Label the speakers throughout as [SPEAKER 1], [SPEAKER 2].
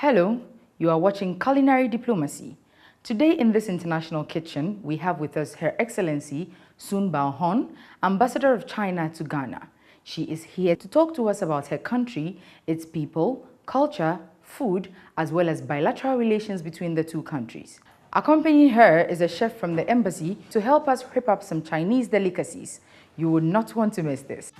[SPEAKER 1] Hello, you are watching Culinary Diplomacy. Today in this international kitchen, we have with us Her Excellency Sun Baohon, Ambassador of China to Ghana. She is here to talk to us about her country, its people, culture, food, as well as bilateral relations between the two countries. Accompanying her is a chef from the embassy to help us whip up some Chinese delicacies. You would not want to miss this.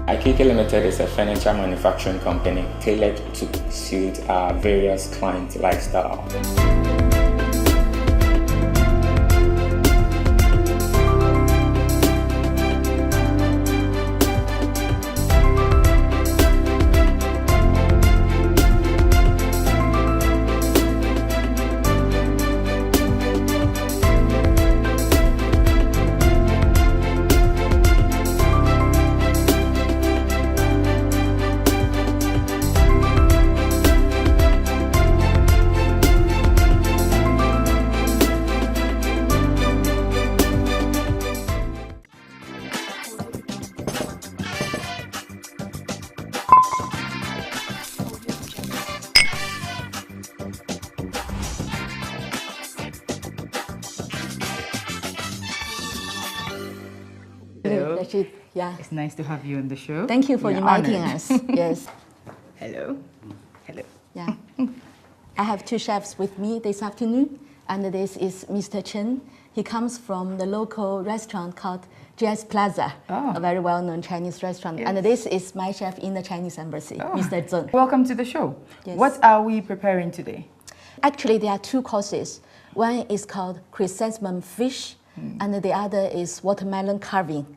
[SPEAKER 2] IKK Limited is a furniture manufacturing company tailored to suit our various client lifestyle.
[SPEAKER 1] Hello.
[SPEAKER 3] Rashid, yeah.
[SPEAKER 1] It's nice to have you on the show.
[SPEAKER 3] Thank you for
[SPEAKER 1] We're
[SPEAKER 3] inviting
[SPEAKER 1] honored.
[SPEAKER 3] us. Yes.
[SPEAKER 1] Hello. Hello.
[SPEAKER 3] Yeah. I have two chefs with me this afternoon, and this is Mr. Chen. He comes from the local restaurant called JS Plaza, a very well-known Chinese restaurant.
[SPEAKER 1] Yes.
[SPEAKER 3] And this is my chef in the Chinese embassy, Mr. Zeng.
[SPEAKER 1] Welcome to the show.
[SPEAKER 3] Yes.
[SPEAKER 1] What are we preparing today?
[SPEAKER 3] Actually, there are two courses. One is called chrysanthemum fish, and the other is watermelon carving.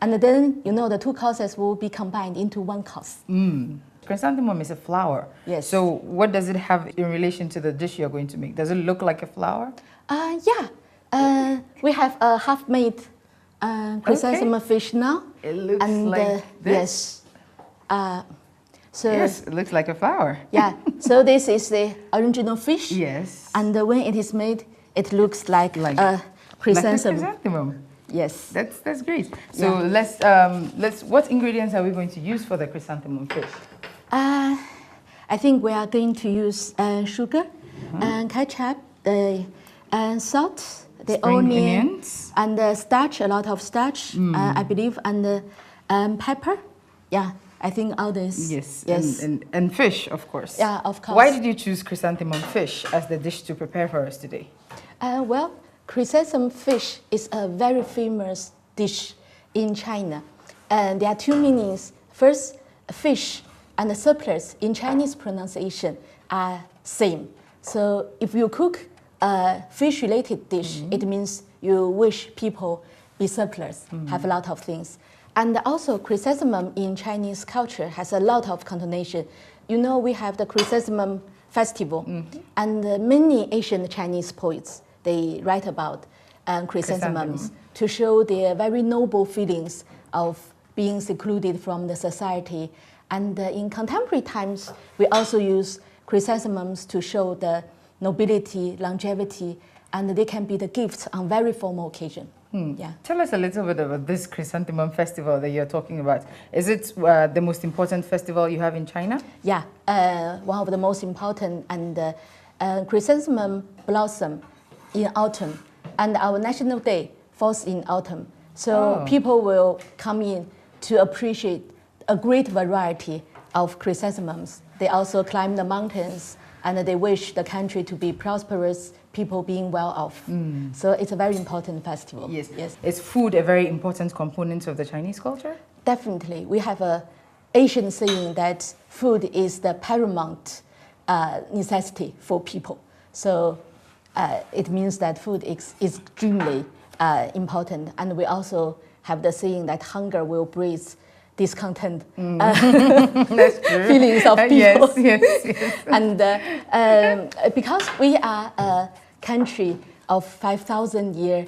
[SPEAKER 3] And then, the two courses will be combined into one course.
[SPEAKER 1] Chrysanthemum is a flower.
[SPEAKER 3] Yes.
[SPEAKER 1] So what does it have in relation to the dish you're going to make? Does it look like a flower?
[SPEAKER 3] Yeah. We have a half-made chrysanthemum fish now.
[SPEAKER 1] It looks
[SPEAKER 3] and,
[SPEAKER 1] like this?
[SPEAKER 3] Yes.
[SPEAKER 1] Yes, it looks like a flower.
[SPEAKER 3] Yeah, so this is the original fish.
[SPEAKER 1] Yes.
[SPEAKER 3] And when it is made, it looks like a
[SPEAKER 1] Like a
[SPEAKER 3] chrysanthemum.
[SPEAKER 1] chrysanthemum.
[SPEAKER 3] Yes.
[SPEAKER 1] That's great. So let's what ingredients are we going to use for the chrysanthemum fish?
[SPEAKER 3] I think we are going to use sugar and ketchup, and salt, the
[SPEAKER 1] Spring
[SPEAKER 3] onion,
[SPEAKER 1] onions.
[SPEAKER 3] and starch, a lot of starch, I believe, and pepper. Yeah, I think all this.
[SPEAKER 1] Yes.
[SPEAKER 3] Yes.
[SPEAKER 1] And fish, of course.
[SPEAKER 3] Yeah, of course.
[SPEAKER 1] Why did you choose chrysanthemum fish as the dish to prepare for us today?
[SPEAKER 3] Well, chrysanthemum fish is a very famous dish in China. And there are two meanings. First, fish and the surplus in Chinese pronunciation are same. So if you cook a fish-related dish, it means you wish people be surplus, have a lot of things. And also chrysanthemum in Chinese culture has a lot of connotation. You know, we have the Chrysanthemum festival, and many ancient Chinese poets, they write about chrysanthemums to show their very noble feelings of being secluded from the society. And in contemporary times, we also use chrysanthemums to show the nobility, longevity, and they can be the gifts on very formal occasion. Yeah.
[SPEAKER 1] Tell us a little bit about this Chrysanthemum festival that you're talking about. Is it the most important festival you have in China?
[SPEAKER 3] Yeah, one of the most important, and chrysanthemum blossom in autumn, and our national day falls in autumn. So people will come in to appreciate a great variety of chrysanthemums. They also climb the mountains, and they wish the country to be prosperous, people being well off. So it's a very important festival.
[SPEAKER 1] Yes.
[SPEAKER 3] Yes.
[SPEAKER 1] Is food a very important component of the Chinese culture?
[SPEAKER 3] Definitely. We have an Asian saying that food is the paramount necessity for people. So it means that food is extremely important. And we also have the saying that hunger will breed discontent feelings of people.
[SPEAKER 1] Yes.
[SPEAKER 3] And because we are a country of 5,000-year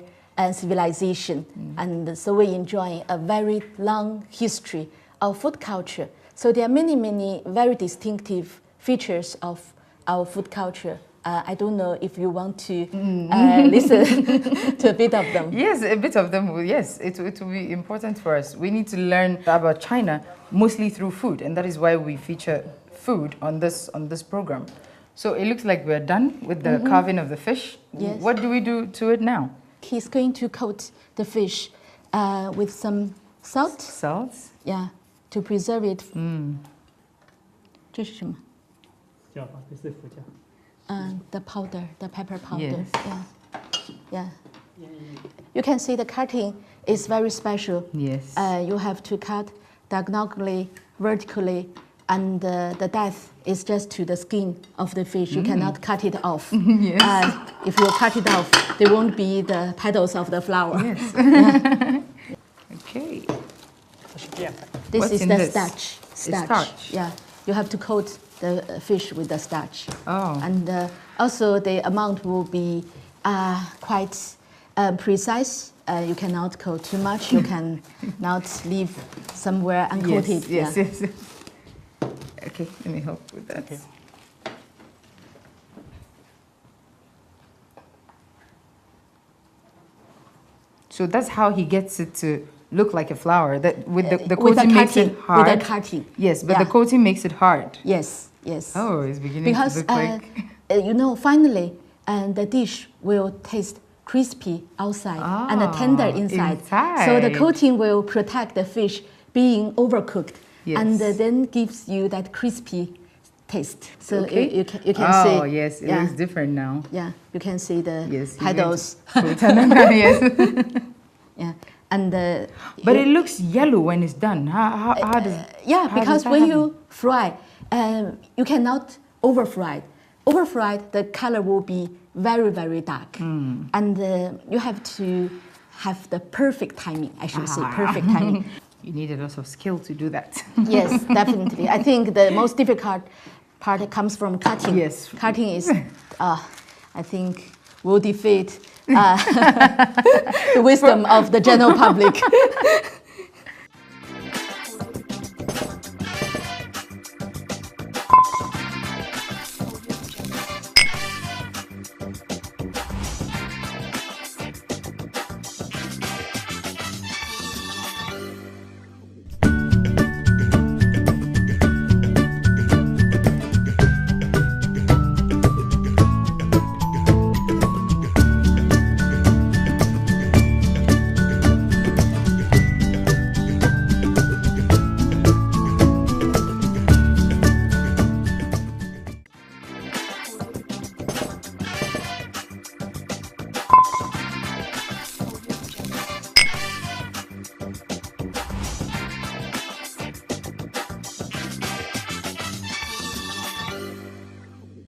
[SPEAKER 3] civilization, and so we enjoy a very long history of food culture. So there are many, many very distinctive features of our food culture. I don't know if you want to listen to a bit of them.
[SPEAKER 1] Yes, a bit of them. Yes, it will be important for us. We need to learn about China mostly through food, and that is why we feature food on this program. So it looks like we're done with the carving of the fish.
[SPEAKER 3] Yes.
[SPEAKER 1] What do we do to it now?
[SPEAKER 3] He's going to coat the fish with some salt.
[SPEAKER 1] Salt?
[SPEAKER 3] Yeah, to preserve it. 这是什么？ the powder, the pepper powder.
[SPEAKER 1] Yes.
[SPEAKER 3] Yeah. You can see the cutting is very special.
[SPEAKER 1] Yes.
[SPEAKER 3] You have to cut diagonally, vertically, and the depth is just to the skin of the fish. You cannot cut it off.
[SPEAKER 1] Yes.
[SPEAKER 3] If you cut it off, there won't be the petals of the flower.
[SPEAKER 1] Yes. Okay.
[SPEAKER 3] This
[SPEAKER 1] What's
[SPEAKER 3] is
[SPEAKER 1] in
[SPEAKER 3] the
[SPEAKER 1] this?
[SPEAKER 3] starch.
[SPEAKER 1] Starch.
[SPEAKER 3] Yeah. You have to coat the fish with the starch.
[SPEAKER 1] Oh.
[SPEAKER 3] And also the amount will be quite precise. You cannot coat too much. You can not leave somewhere uncoated.
[SPEAKER 1] Yes.
[SPEAKER 3] Yeah.
[SPEAKER 1] Yes. Okay, let me help with that. Okay. So that's how he gets it to look like a flower. That with the coating makes it hard.
[SPEAKER 3] With the cutting.
[SPEAKER 1] Yes, but the coating makes it hard.
[SPEAKER 3] Yes.
[SPEAKER 1] Oh, it's beginning
[SPEAKER 3] because,
[SPEAKER 1] to look like.
[SPEAKER 3] you know, finally, the dish will taste crispy outside and tender inside. So the coating will protect the fish being overcooked, and then gives you that crispy taste. So you can see.
[SPEAKER 1] Oh yes, it looks different now.
[SPEAKER 3] Yeah, you can see the petals.
[SPEAKER 1] Yes.
[SPEAKER 3] Yeah, and
[SPEAKER 1] but it looks yellow when it's done. How does?
[SPEAKER 3] Yeah, because when you fry, you cannot over fry. Over fried, the color will be very, very dark, and you have to have the perfect timing. I should say perfect timing.
[SPEAKER 1] You need a lot of skill to do that.
[SPEAKER 3] Yes, definitely. I think the most difficult part comes from cutting.
[SPEAKER 1] Yes,
[SPEAKER 3] cutting is, I think, will defeat the wisdom of the general public.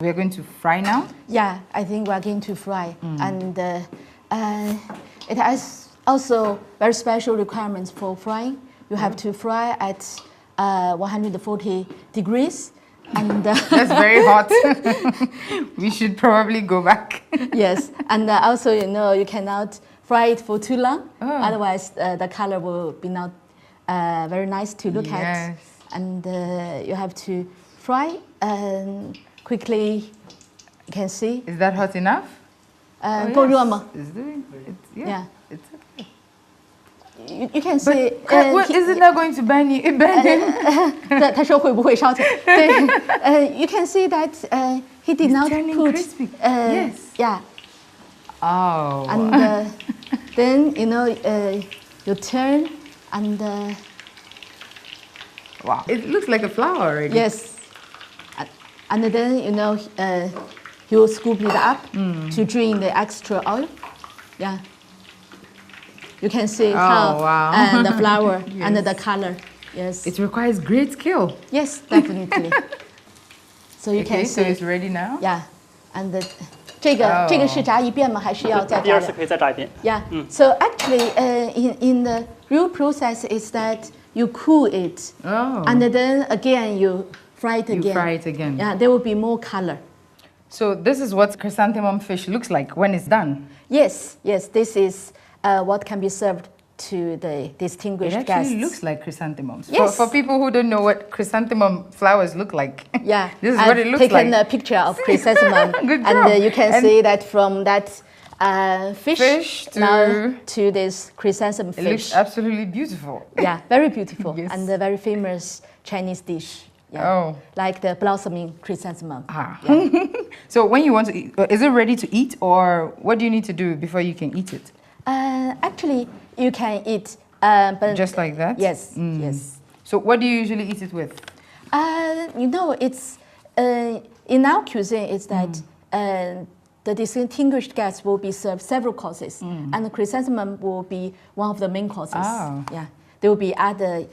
[SPEAKER 1] We are going to fry now?
[SPEAKER 3] Yeah, I think we are going to fry. And it has also very special requirements for frying. You have to fry at 140 degrees. And
[SPEAKER 1] that's very hot. We should probably go back.
[SPEAKER 3] Yes, and also, you cannot fry it for too long. Otherwise, the color will be not very nice to look at. And you have to fry quickly. You can see.
[SPEAKER 1] Is that hot enough?
[SPEAKER 3] Go热吗?
[SPEAKER 1] It's doing.
[SPEAKER 3] Yeah.
[SPEAKER 1] It's okay.
[SPEAKER 3] You can see.
[SPEAKER 1] Isn't that going to burn you?
[SPEAKER 3] 他说会不会烧起来？对，you can see that he did not put.
[SPEAKER 1] Yes.
[SPEAKER 3] Yeah.
[SPEAKER 1] Oh.
[SPEAKER 3] And then you turn and.
[SPEAKER 1] Wow. It looks like a flower already.
[SPEAKER 3] Yes. And then you scoop it up to drain the extra oil. Yeah. You can see how and the flower and the color. Yes.
[SPEAKER 1] It requires great skill.
[SPEAKER 3] Yes, definitely. So you can see.
[SPEAKER 1] So it's ready now.
[SPEAKER 3] Yeah, and 这个是炸一遍吗？还是要再炸？
[SPEAKER 4] 第二次可以再炸一遍。
[SPEAKER 3] Yeah. So actually, in the real process is that you cool it, and then again you fry it again.
[SPEAKER 1] You fry it again.
[SPEAKER 3] Yeah, there will be more color.
[SPEAKER 1] So this is what chrysanthemum fish looks like when it's done.
[SPEAKER 3] Yes. This is what can be served to the distinguished guests.
[SPEAKER 1] It actually looks like chrysanthemums.
[SPEAKER 3] Yes.
[SPEAKER 1] For people who don't know what chrysanthemum flowers look like.
[SPEAKER 3] Yeah.
[SPEAKER 1] This is what it looks like.
[SPEAKER 3] I've taken a picture of chrysanthemum.
[SPEAKER 1] Good job.
[SPEAKER 3] And you can see that from that fish
[SPEAKER 1] to
[SPEAKER 3] now to this chrysanthemum fish.
[SPEAKER 1] It looks absolutely beautiful.
[SPEAKER 3] Yeah, very beautiful.
[SPEAKER 1] Yes.
[SPEAKER 3] And a very famous Chinese dish. Yeah.
[SPEAKER 1] Oh.
[SPEAKER 3] Like the blossoming chrysanthemum.
[SPEAKER 1] Yeah. So when you want to eat, is it ready to eat, or what do you need to do before you can eat it?
[SPEAKER 3] Actually, you can eat. But
[SPEAKER 1] just like that?
[SPEAKER 3] Yes, yes.
[SPEAKER 1] So what do you usually eat it with?
[SPEAKER 3] It's in our cuisine, it's that the distinguished guests will be served several courses, and the chrysanthemum will be one of the main courses.
[SPEAKER 1] Oh.
[SPEAKER 3] Yeah, there will be other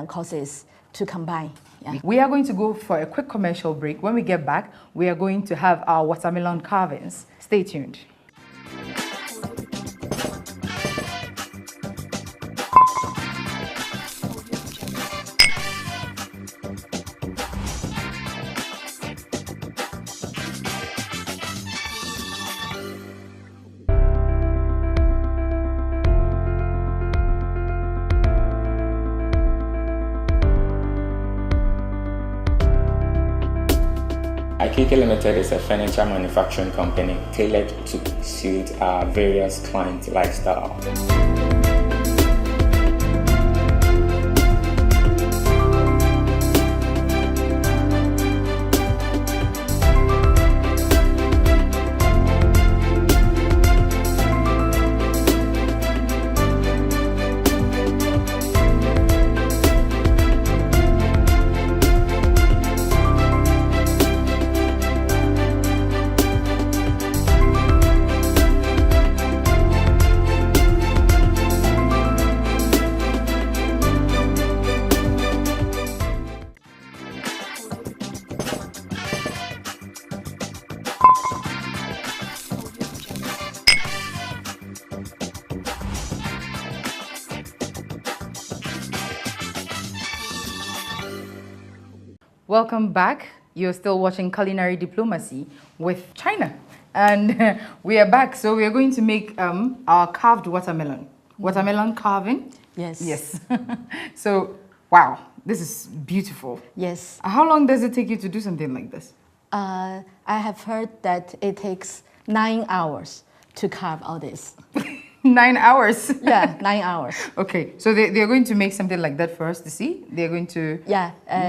[SPEAKER 3] courses to combine. Yeah.
[SPEAKER 1] We are going to go for a quick commercial break. When we get back, we are going to have our watermelon carvings. Stay tuned.
[SPEAKER 2] IKK Limited is a furniture manufacturing company tailored to suit our various client lifestyle.
[SPEAKER 1] Welcome back. You're still watching Culinary Diplomacy with China. And we are back. So we are going to make our carved watermelon. Watermelon carving?
[SPEAKER 3] Yes.
[SPEAKER 1] Yes. So, wow, this is beautiful.
[SPEAKER 3] Yes.
[SPEAKER 1] How long does it take you to do something like this?
[SPEAKER 3] I have heard that it takes 9 hours to carve all this.
[SPEAKER 1] 9 hours?
[SPEAKER 3] Yeah, 9 hours.
[SPEAKER 1] Okay, so they're going to make something like that for us to see? They're going to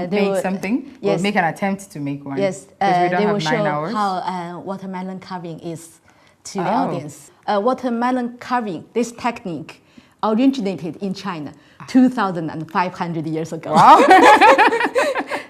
[SPEAKER 1] make something?
[SPEAKER 3] Yes.
[SPEAKER 1] Or make an attempt to make one?
[SPEAKER 3] Yes,
[SPEAKER 1] because we don't
[SPEAKER 3] they will
[SPEAKER 1] have 9
[SPEAKER 3] show
[SPEAKER 1] hours.
[SPEAKER 3] how watermelon carving is to the audience. Watermelon carving, this technique originated in China 2,500 years ago.
[SPEAKER 1] Wow.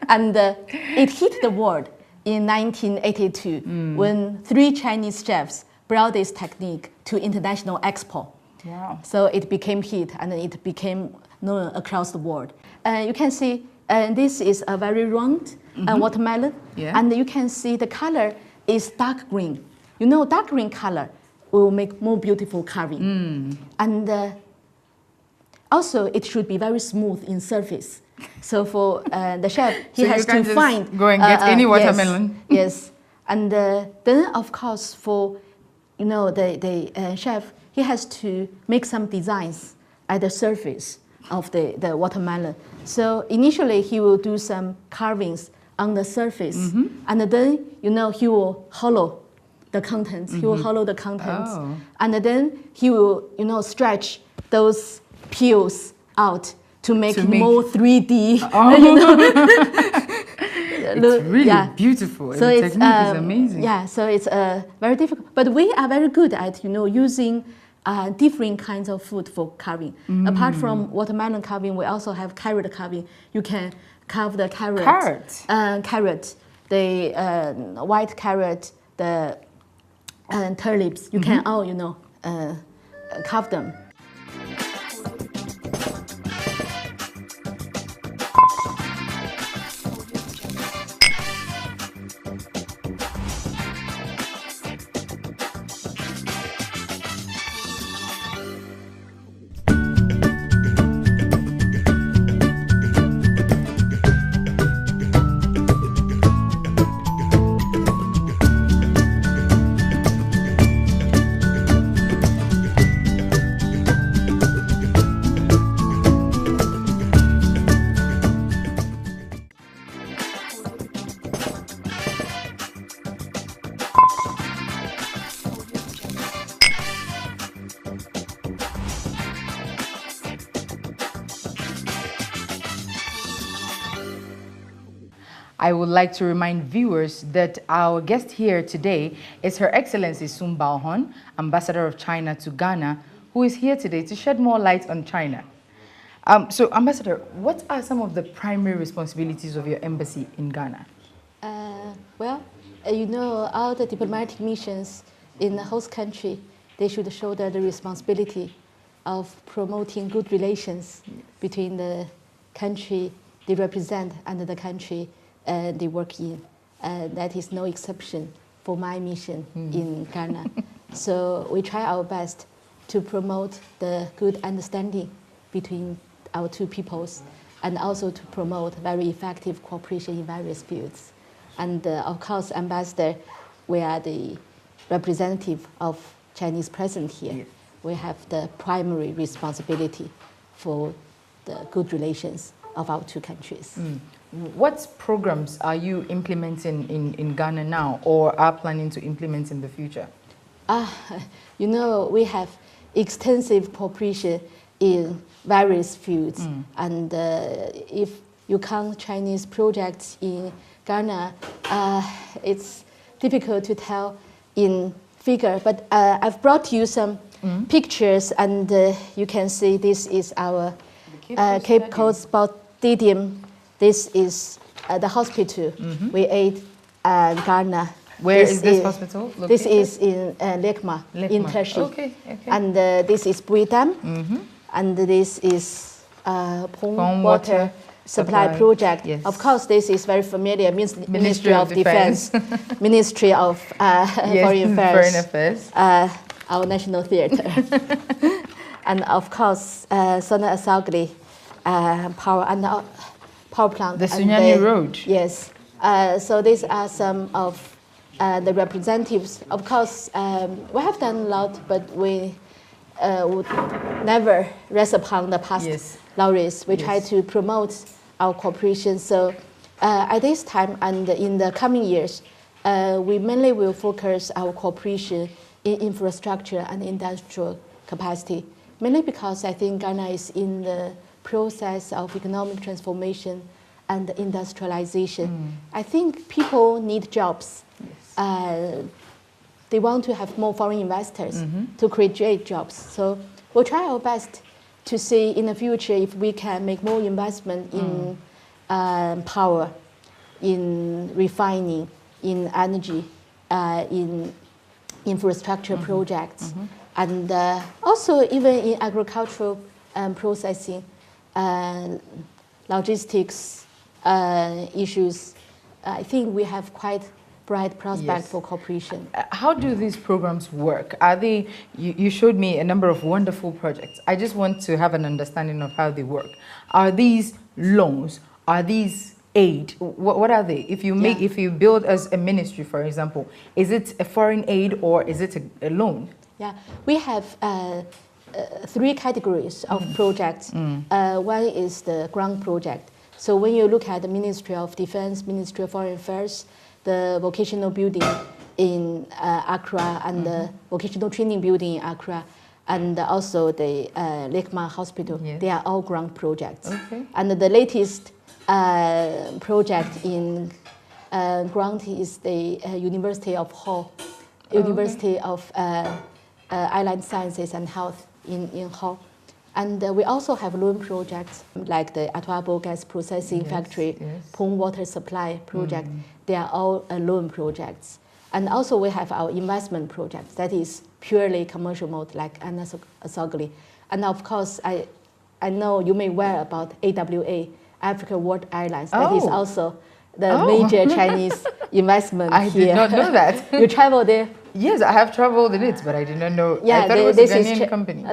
[SPEAKER 3] And it hit the world in 1982 when 3 Chinese chefs brought this technique to international expo.
[SPEAKER 1] Wow.
[SPEAKER 3] So it became hit and it became known across the world. You can see And this is a very round watermelon.
[SPEAKER 1] Yeah.
[SPEAKER 3] And you can see the color is dark green. You know, dark green color will make more beautiful carving. And also, it should be very smooth in surface. So for the chef, he
[SPEAKER 1] so
[SPEAKER 3] has
[SPEAKER 1] you can
[SPEAKER 3] to
[SPEAKER 1] just
[SPEAKER 3] find
[SPEAKER 1] go and get any watermelon.
[SPEAKER 3] Yes. And then, of course, for the chef, he has to make some designs at the surface of the watermelon. So initially, he will do some carvings on the surface, and then he will hollow the contents. He will hollow the contents, and then he will stretch those peels out to make more 3D.
[SPEAKER 1] It's really beautiful.
[SPEAKER 3] So
[SPEAKER 1] the technique is amazing.
[SPEAKER 3] Yeah, so it's very difficult. But we are very good at using different kinds of food for carving. Apart from watermelon carving, we also have carrot carving. You can carve the carrot, the white carrot, the turnips. You can all carve them.
[SPEAKER 1] I would like to remind viewers that our guest here today is Her Excellency Sun Baohon, Ambassador of China to Ghana, who is here today to shed more light on China. So, Ambassador, what are some of the primary responsibilities of your embassy in Ghana?
[SPEAKER 3] All the diplomatic missions in the host country, they should shoulder the responsibility of promoting good relations between the country they represent and the country they work in. That is no exception for my mission in Ghana. So we try our best to promote the good understanding between our two peoples and also to promote very effective cooperation in various fields. And of course, Ambassador, we are the representative of Chinese present here. Yes. We have the primary responsibility for the good relations of our two countries.
[SPEAKER 1] What programs are you implementing in Ghana now or are planning to implement in the future?
[SPEAKER 3] We have extensive cooperation in various fields. And if you count Chinese projects in Ghana, it's difficult to tell in figure. But I've brought you some pictures, and you can see this is our Cape Coast Stadium. This is the hospital we ate in Ghana.
[SPEAKER 1] Where is this hospital located?
[SPEAKER 3] This is in Lekma, in Turkey.
[SPEAKER 1] Okay.
[SPEAKER 3] And this is Bui Dam. And this is Pong Water Supply Project.
[SPEAKER 1] Yes.
[SPEAKER 3] Of course, this is very familiar. Ministry of Defense, Ministry of Foreign Affairs, our National Theatre. And of course, Sona Asagli power plant.
[SPEAKER 1] The Sunyani Road.
[SPEAKER 3] Yes. So these are some of the representatives. Of course, we have done a lot, but we would never rest upon the past laurels. We try to promote our cooperation. So at this time and in the coming years, we mainly will focus our cooperation in infrastructure and industrial capacity, mainly because I think Ghana is in the process of economic transformation and industrialization. I think people need jobs. They want to have more foreign investors to create jobs. So we'll try our best to see in the future if we can make more investment in power, in refining, in energy, in infrastructure projects, and also even in agricultural processing, logistics, issues, I think we have quite bright prospect
[SPEAKER 1] Yes.
[SPEAKER 3] for cooperation.
[SPEAKER 1] How do these programs work? Are they, you showed me a number of wonderful projects. I just want to have an understanding of how they work. Are these loans? Are these aid? What are they? If you make, if you build as a ministry, for example, is it a foreign aid or is it a loan?
[SPEAKER 3] Yeah, we have three categories of projects. One is the grant project. So when you look at the Ministry of Defense, Ministry of Foreign Affairs, the vocational building in Accra and the vocational training building in Accra, and also the Lake Ma Hospital, they are all grant projects.
[SPEAKER 1] Okay.
[SPEAKER 3] And the latest project in grant is the University of Hull, University of Island Sciences and Health in Hull. And we also have loan projects like the Atuabo Gas Processing Factory, Pong Water Supply project. They are all loan projects. And also we have our investment projects that is purely commercial mode like Anasogli. And of course, I know you may aware about AWA, Africa World Airlines. That is also the major Chinese investment
[SPEAKER 1] I
[SPEAKER 3] here.
[SPEAKER 1] did not know that.
[SPEAKER 3] You travel there?
[SPEAKER 1] Yes, I have traveled in it, but I did not know.
[SPEAKER 3] Yeah,
[SPEAKER 1] I thought it was a Ghanaian company.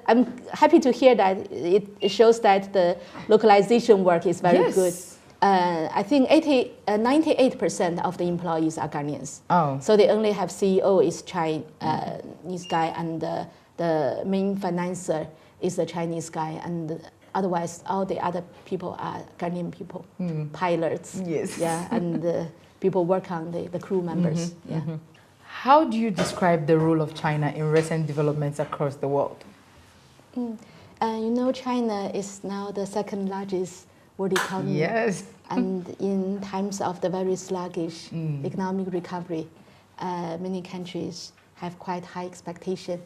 [SPEAKER 3] I'm happy to hear that it shows that the localization work is very good. I think 98% of the employees are Ghanaians. So they only have CEO is Chinese guy, and the main financier is a Chinese guy, and otherwise all the other people are Ghanaian people, pilots. And people work on the crew members.
[SPEAKER 1] How do you describe the role of China in recent developments across the world?
[SPEAKER 3] You know, China is now the second largest world economy. And in times of the very sluggish economic recovery, many countries have quite high expectation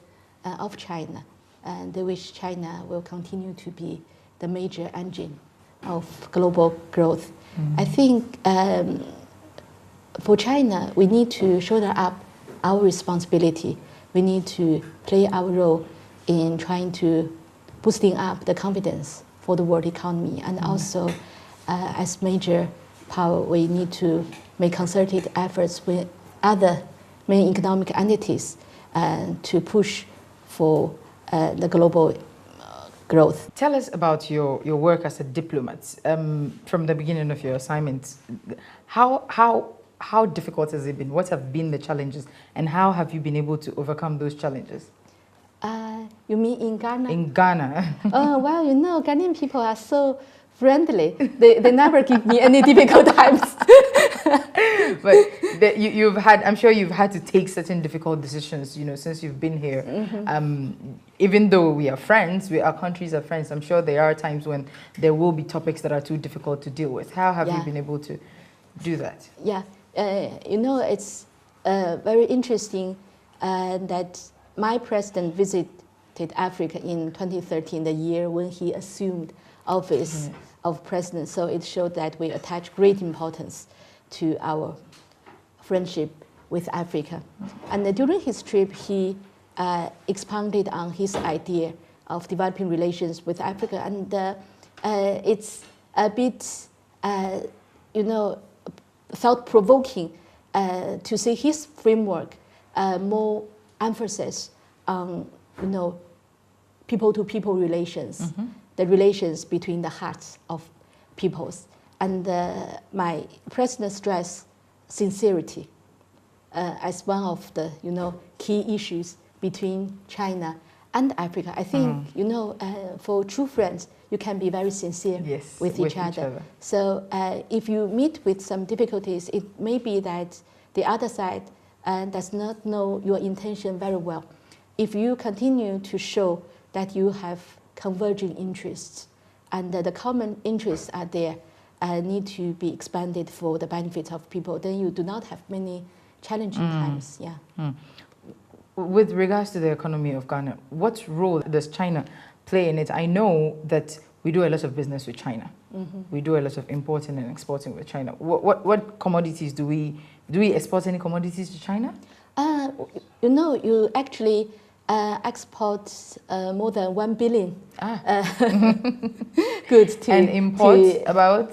[SPEAKER 3] of China. And they wish China will continue to be the major engine of global growth. I think for China, we need to shoulder up our responsibility. We need to play our role in trying to boosting up the confidence for the world economy. And also, as major power, we need to make concerted efforts with other main economic entities to push for the global growth.
[SPEAKER 1] Tell us about your work as a diplomat from the beginning of your assignment. How difficult has it been? What have been the challenges, and how have you been able to overcome those challenges?
[SPEAKER 3] You mean in Ghana?
[SPEAKER 1] In Ghana.
[SPEAKER 3] Well, you know, Ghanaian people are so friendly. They never give me any difficult times.
[SPEAKER 1] But you've had, I'm sure you've had to take certain difficult decisions, you know, since you've been here. Even though we are friends, our countries are friends, I'm sure there are times when there will be topics that are too difficult to deal with. How have you been able to do that?
[SPEAKER 3] You know, it's very interesting that my president visited Africa in 2013, the year when he assumed office of president. So it showed that we attach great importance to our friendship with Africa. And during his trip, he expounded on his idea of developing relations with Africa. And it's a bit, you know, thought-provoking to see his framework more emphasis on, you know, people-to-people relations, the relations between the hearts of peoples. And my president stressed sincerity as one of the, you know, key issues between China and Africa. I think, you know, for true friends, you can be very sincere with each other. So if you meet with some difficulties, it may be that the other side does not know your intention very well. If you continue to show that you have converging interests and the common interests are there, need to be expanded for the benefit of people, then you do not have many challenging times.
[SPEAKER 1] With regards to the economy of Ghana, what role does China play in it? I know that we do a lot of business with China. We do a lot of importing and exporting with China. What commodities do we export any commodities to China?
[SPEAKER 3] You know, you actually exports more than 1 billion goods to.
[SPEAKER 1] And imports about?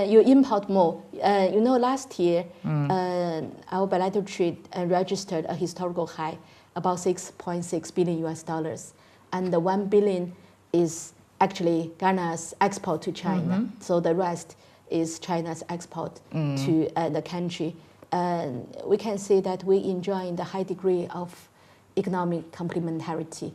[SPEAKER 3] You import more. You know, last year, our bilateral trade registered a historical high, about 6.6 billion US dollars. And the 1 billion is actually Ghana's export to China. So the rest is China's export to the country. We can say that we enjoy the high degree of economic complementarity.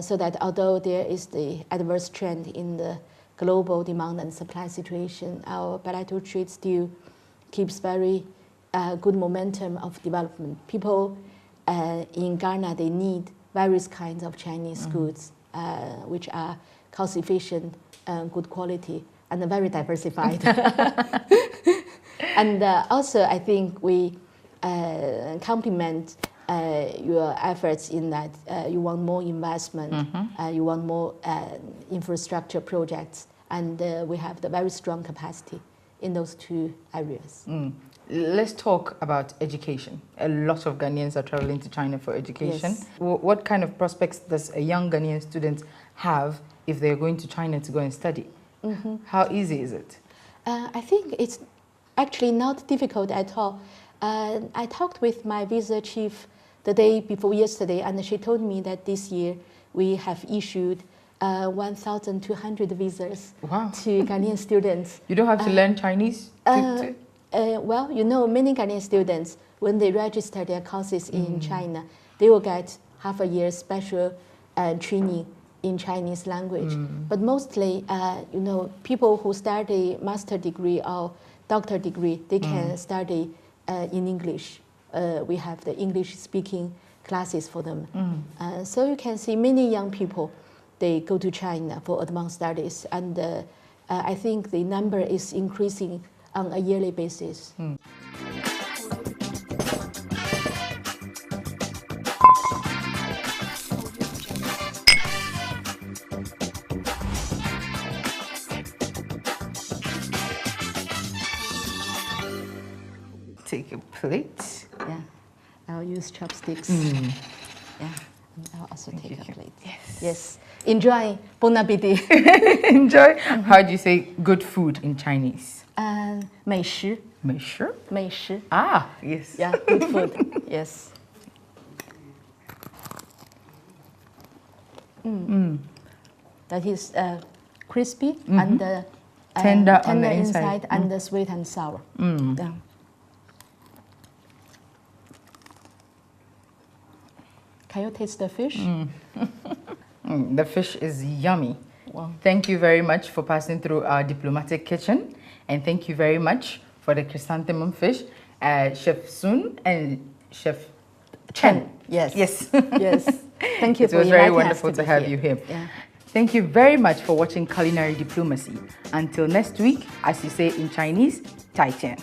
[SPEAKER 3] So that although there is the adverse trend in the global demand and supply situation, our bilateral trade still keeps very good momentum of development. People in Ghana, they need various kinds of Chinese goods, which are cost efficient, good quality, and very diversified. And also, I think we complement your efforts in that you want more investment, you want more infrastructure projects, and we have the very strong capacity in those two areas.
[SPEAKER 1] Let's talk about education. A lot of Ghanaians are traveling to China for education.
[SPEAKER 3] Yes.
[SPEAKER 1] What kind of prospects does a young Ghanaian student have if they're going to China to go and study? How easy is it?
[SPEAKER 3] I think it's actually not difficult at all. I talked with my visa chief the day before yesterday, and she told me that this year we have issued 1,200 visas to Ghanaian students.
[SPEAKER 1] You don't have to learn Chinese?
[SPEAKER 3] Well, you know, many Ghanaian students, when they register their courses in China, they will get half a year special training in Chinese language. But mostly, you know, people who study master degree or doctor degree, they can study in English. We have the English speaking classes for them. So you can see many young people, they go to China for advanced studies. And I think the number is increasing on a yearly basis.
[SPEAKER 1] Take a plate.
[SPEAKER 3] Yeah, I'll use chopsticks. Yeah, and I'll also take a plate. Yes. Enjoy. Bon appetit.
[SPEAKER 1] Enjoy. How do you say good food in Chinese?
[SPEAKER 3] 美食.
[SPEAKER 1] 美食?
[SPEAKER 3] 美食.
[SPEAKER 1] Ah, yes.
[SPEAKER 3] Yeah, good food. Yes. That is crispy and
[SPEAKER 1] tender on the
[SPEAKER 3] inside and sweet and sour. Yeah. Can you taste the fish?
[SPEAKER 1] The fish is yummy.
[SPEAKER 3] Wow.
[SPEAKER 1] Thank you very much for passing through our diplomatic kitchen. And thank you very much for the chrysanthemum fish, Chef Sun and Chef Chen.
[SPEAKER 3] Yes.
[SPEAKER 1] Yes.
[SPEAKER 3] Yes. Thank you
[SPEAKER 1] it
[SPEAKER 3] for
[SPEAKER 1] was very
[SPEAKER 3] inviting us
[SPEAKER 1] wonderful to have
[SPEAKER 3] be
[SPEAKER 1] you here.
[SPEAKER 3] Yeah.
[SPEAKER 1] Thank you very much for watching Culinary Diplomacy. Until next week, as you say in Chinese, 再见.